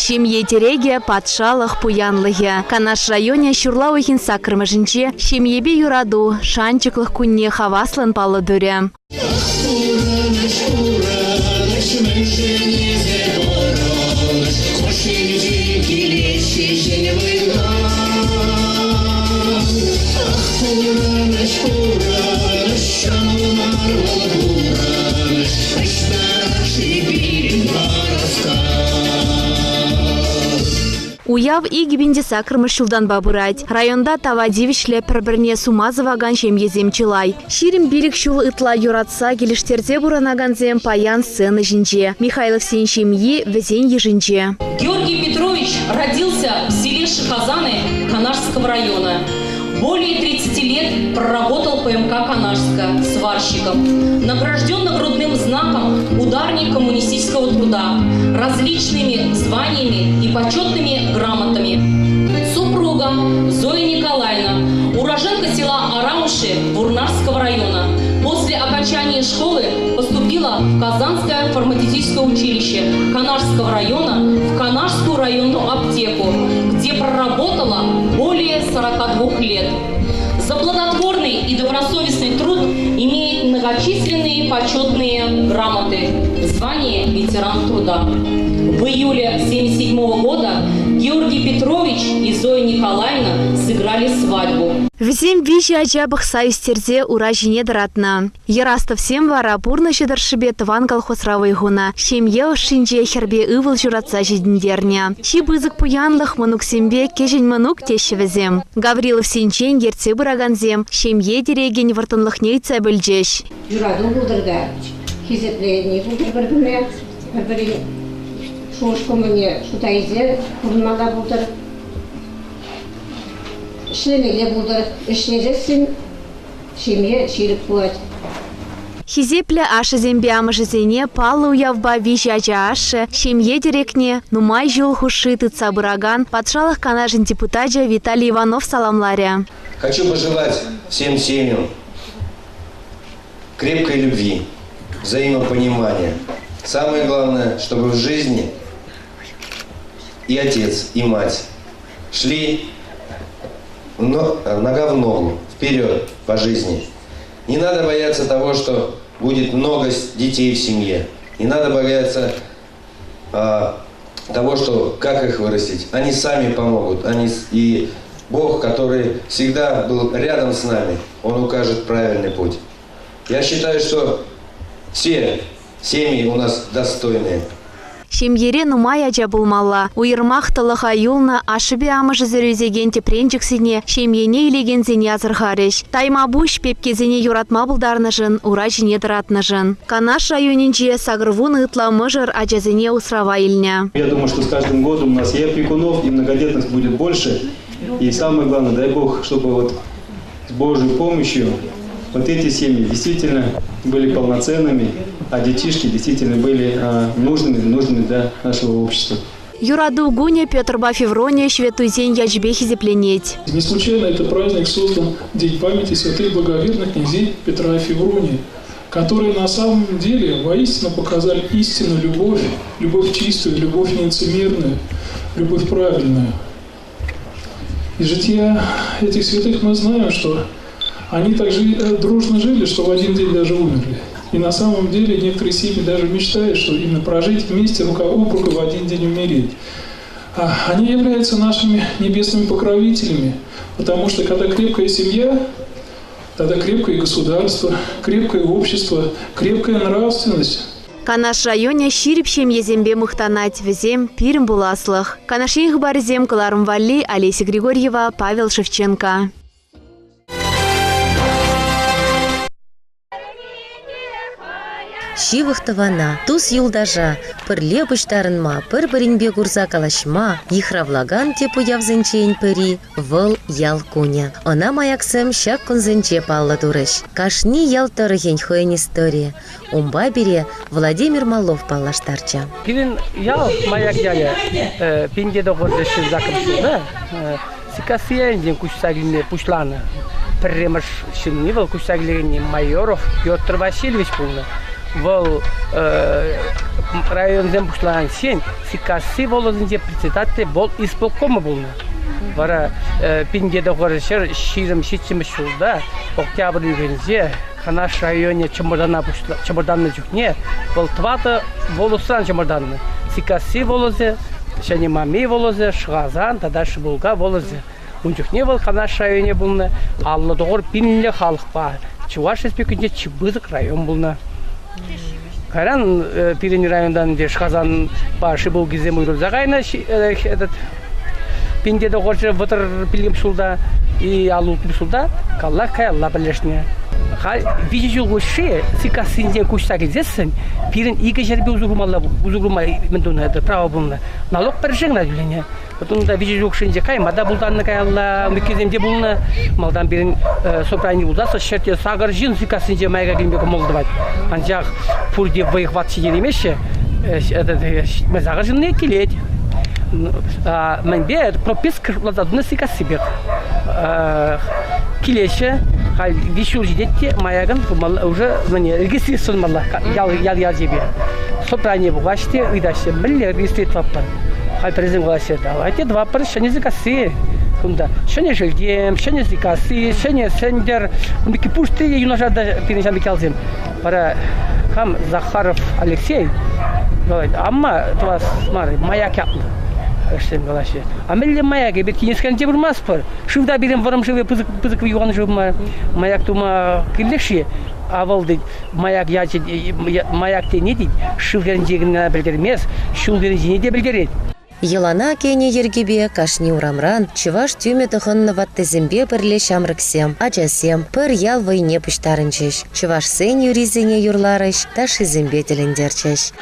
Семье тереге патшалық пуянлығы. Канаш районе шурла ойхин сакрымыжынче семьебе юраду шанчыклық күнне хаваслын палы дүре. Уяв и гибенде сакрымыш шулдан бабурать. Районда тавадивишле пір-бірне сумазываган шемьезем чылай. Ширим берег шул ытла юратса келіштерде буранаганзем паян сцены жинже. Михайлов сен шемьи везен ежинже. Георгий Петрович родился в селе Шахазаны Канашского района. Более 30 лет проработал ПМК Канашска сварщиком, награжден нагрудным знаком ударник коммунистического труда, различными званиями и почетными грамотами. Супруга Зоя Николаевна, уроженка села Арауши Бурнарского района. После окончания школы поступила в Казанское фармацевтическое училище Канашского района в Канашскую районную аптеку, где проработала более 42 лет. За плодотворный и добросовестный труд имеет многочисленные почетные грамоты, звание ветеран труда. В июле 1977 года Георгий Петрович и Зоя Николаевна сыграли свадьбу. Везем вижи аджабых союзтерде уражине дратна. Ярастов всем вара бурна щедаршибе тыван колхозравый гуна. Семье шинже хербе ывыл журатса жидіндерня. Шибызык пуянлых манук сембе кежень манук тещи везем. Гаврилов сенчен герце бураганзем. Семье дереген вартынлых нейца бөлжеш. Жураду булдырда. Хизепле булдыр бір-біріне. Бір-бірі шошқы мне шутайзе бұрынмада булдыр. Шлемеге булдыр. Ішнезесін шеме ширіп болады. Хизепле ашы зембе амыжызене палы уявба вижажа ашы, семье дирекне, нумай жыл хуши тыца бураган, патшалық канажын депутаджа Виталий Иванов саламларя. Хочу пожелать всем семьям крепкой любви, взаимопонимания. Самое главное, чтобы в жизни и отец, и мать шли нога в ногу, вперед по жизни. Не надо бояться того, что будет много детей в семье. Не надо бояться того, что как их вырастить. Они сами помогут. И Бог, который всегда был рядом с нами, Он укажет правильный путь. Я считаю, что все семьи у нас достойные. Семьере нумай аджа булмалла. Уйырмах тылыха юлна ашыбе амыжы зөрезеген тепренчіксіне семьене илегензене азырхареш. Тайма буш пепкезене юратма булдарныжын, ура жіне дыратныжын. Канаш районинче сагрвун ытла мыжыр аджазене усрава илня. Я думаю, что с каждым годом у нас и опекунов, и многодетность будет больше. И самое главное, дай Бог, чтобы вот с Божьей помощью вот эти семьи действительно были полноценными, а детишки действительно были нужными для нашего общества. Юраду гуня Петр Бафевроне шветуйзень ячбе хизепленеть. Не случайно этот праздник создан День памяти святых благоверных князей Петра и Февронии, которые на самом деле воистину показали истинную любовь, любовь чистую, любовь нелицемерную, любовь правильную. Из жития этих святых мы знаем, что они так дружно жили, что в один день даже умерли. И на самом деле некоторые семьи даже мечтают, что именно прожить вместе рука об руку в один день умереть. Они являются нашими небесными покровителями, потому что когда крепкая семья, тогда крепкое государство, крепкое общество, крепкая нравственность. Канаш районе ширип шемьезембе мухтанать везем пирм буласлых. Канаших барзем Каларм Валли, Олеся Григорьева, Павел Шевченко. Шивыхтывана, туз юлдажа, пырле бұштарынма, пыр-бірінбе гурза калашма, ихравлаган тепу явзынчейн пыри, выл ял куня. Она маяксым шак кунзынче паллы дурыш. Кашни ял тұрыхен хуэн история. Умба бере Владимир Малов паллаштарча. Пирин ял маяк яя, пинде доғырдышы закрышуда, сикасиянден кушсагилне пушланы. Премыш шиннивал кушсагилне майоров Петр Васильевич пулны. был район зембушлан сен сикаси волозинде председатель был исполкома был. Бара пиндеде горшер ширим шичим шулда октябрь югензе Канаш районе чемоданны жүкне был твата волосан чемоданны сикаси волозе және мами волозе шғазан тадаш булга волозе унчукне был Канаш районе булны аллы доғыр пинле халық ба Чуваш республикасында Чебызык район булны Каран Пирени райондан де шғазан башы был гизе муйрузагайна этот Пинде до горче ватер пилгим шулда и алут шулда калла каялла билешне. Хай видео гоши сикасинде кушта гезесен пирин ике жербе узурмалла мендуна это право булна. Налог пережигна дилине. Потом да видео гошинде кай мада булданна каялла мекеземде булна малдан бирин сопрани булдаса шерте сагар жин сикасинде майга гимбе молдват. Анжак пурде выхват сидеремеше это мезагар жинне келет. Мен прописка влададна сикасибек. Килеше, хай вишул жидетте маяган уже мне регистрирован малла. Я тебе. Сопрание буваште видаше милле регистрировать папа. Хай президент гласит, давайте два пар шане сикаси. Кунда шане жильдем, шане сикаси, шане сендер. Мики пусты юнажада перенчан бекалзем. Пара хам Захаров Алексей. Говорит, амма твас мар маяк yaptı. Эштем галаше. Амелле маяге бит кинескенде бурмас пар. Шувда бирем варам живе пызык юган жума. Маяк тума килеши. Авалды маяк ячы маяк те не дит. Шувдердегине билдермес, шулдердегине де билдерет. Елана кене ергебе кашни урамран, чуваш тюме тахынны ваттезембе бірле шамрыксем, ачасем, пір ял войне пуштарынчыш. Чуваш сен юризене юрларыш, таши зембе телендерчыш.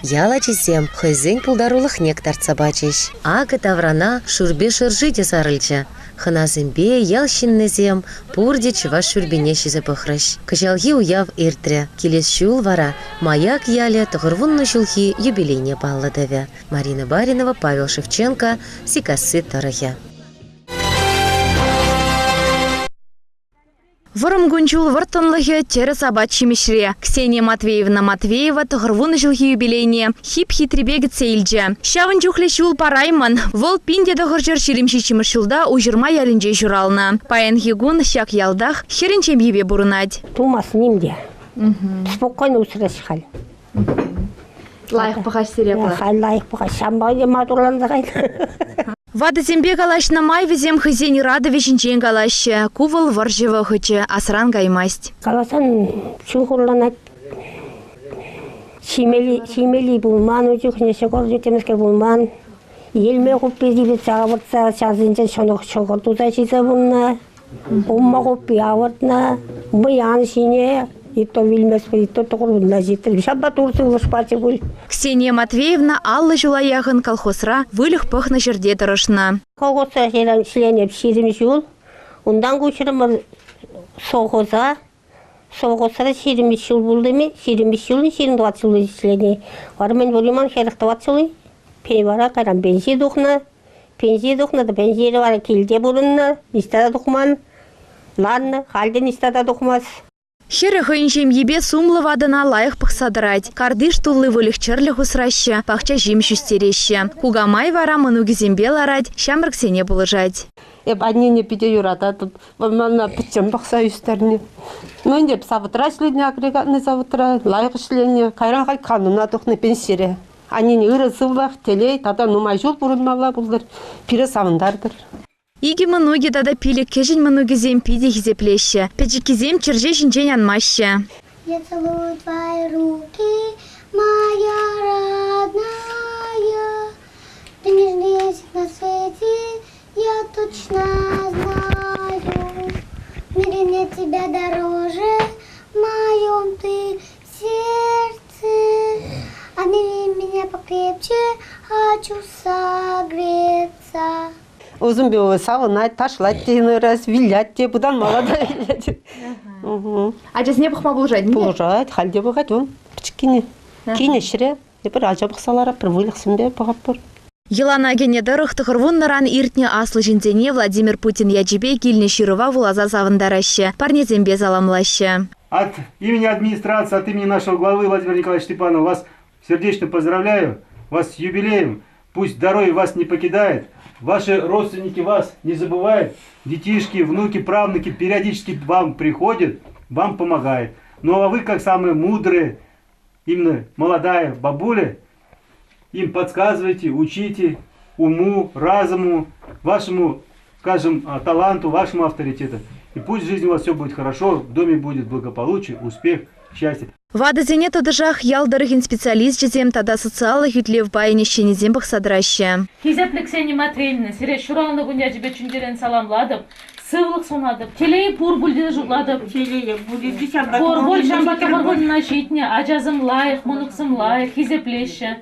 Яла чесем, хызен пулдарулых нектар цабачыш. Ага таврана шурбе шыржите сарылча. Хына зембе ял шиннезем, пурде чуваш шурбене шизе пыхрыш. Кычалги уяв иртре, келес шул вара, маяк яле тұғырвунны шулхи юбилейне балладаве. Марина Баринова, Павел Шевченко, Сикасы Тарахе. Вырым гунчул выртынлығы тері сабат шемешре. Ксения Матвеевна Матвеева тұғырвуны жылғы юбилейне хип-хитребе гітсе илже. Шағын жүхле шул парайман, вол пинде тұғыр шеремші чимышылда ұжырма ялінже жұрална. Паян хигун шақ ялдақ херенчем ебе бұрынад. Тумас немде. Спокойно усыраш хал. Лайық бұғаш серепла. Лайық бұғаш. Шамбайде матурланды қайды. Вады зембе галашна май везем хызен рады вешінчен галашы. Кувыл варжывы хычы асран гаймасть. Галасан чуғырланат. Шимели булман, өтіқіне шықыр жетемізге булман. Елме құппе дебет сағавыртса, шазынчен шоғыр туза шиза бұлна. Умма құппе авыртна. Бұян шине. Ито вильмес, ито тұғырбынна жетір. Шаббат ұрсы ұлышпачы бұл. Ксения Матвеевна аллы жулаяғын колхозра вылық пықны жерде тұрышына. Колхоза шеленеп шерім жыл. Ондан көшірім соғыза. Соғыза шерім жыл болды ме? Шерім жылын 20 жылы шелене. Вармен болыман херіқті 20 жылы. Пен бара қайран бензия дұқна. Пензия дұқна да бензия бара келде бұрынна. Истада дұқман. Ланны, халден истада дұқмас. Хері хыйыншем ебе сумлы вадына лайық пықсадырать. Кардыш туллы вылық чырлы хусраща, пақча жим шүстереща. Кугамай вара мұнуги зембе ларать, шамрыксене бұлыжать. Они не пиде юрата, тут на печем бақса үстеріне. Ну, не савытра шление, агрегатный савытра, лайық шление, кайран хай кануна тұқны пенсере. Они не ырысылақ, телей, тада нумай жол бұрынмала бұлдар, пире савындардыр. Иги мұнуги дада пилік кежін мұнуги зем пиде хизеплеші. Педжики зем чырже жінжен анмашы. Я целую твои руки, моя родная. Ты нежнее всех на свете, я точно знаю. В мире нет тебя дороже, в моем ты сердце. Обними меня покрепче, хочу согреться. Uzun bir savunay, taşlat diye, раз вилять diye, budan malada вилять. Acasına bakma bulacak mı? Bulacak, halde bakat on, küçük kine. Kine şire, bir acaba kısalara, bir vılıksın be, bakap bur. Елана генедерых тахырвуннаран иртне аслы жинзене Владимир Путин яджибе килне широва вулаза завындараще. Парнезем без аламлаще. От имени администрации, от имени нашего главы Владимира Николаевича Степанова вас сердечно поздравляю. Вас с юбилеем. Пусть здоровье вас не покидает. Ваши родственники вас не забывают. Детишки, внуки, правнуки периодически вам приходят, вам помогают. Ну а вы, как самые мудрые, именно молодая бабуля, им подсказывайте, учите уму, разуму, вашему, скажем, таланту, вашему авторитету. И пусть в жизни у вас все будет хорошо, в доме будет благополучие, успех, счастье. Вады зене тодыжах ялдырыгин специалист жезем тада социалых ютлев байне щенезем бахсадраще. Хизеплик Ксения Матвеевна, сире шуралны гуня жібе чүндерен саламладып, сывлық сонадып, телей пур бульден жугладып, порболь жамбата баргонына жетіне, ажазым лайық, мұнықсым лайық, хизеплеші,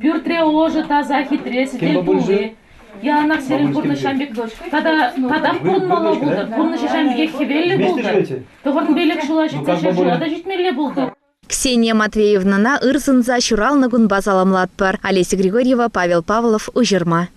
пюртре ожы таза хитресі, дел пулы. Яланақ серен пурны шамбек, тадақ пурн мало болды, пурны шамбеге хивелі болды, тұғырын белек шула жетсе жулада жетмелі болды. Ксения Матвеевна на ырзынза шурал нагун базаламлатпар. Олеся Григорьева, Павел Павлов, Ужерма.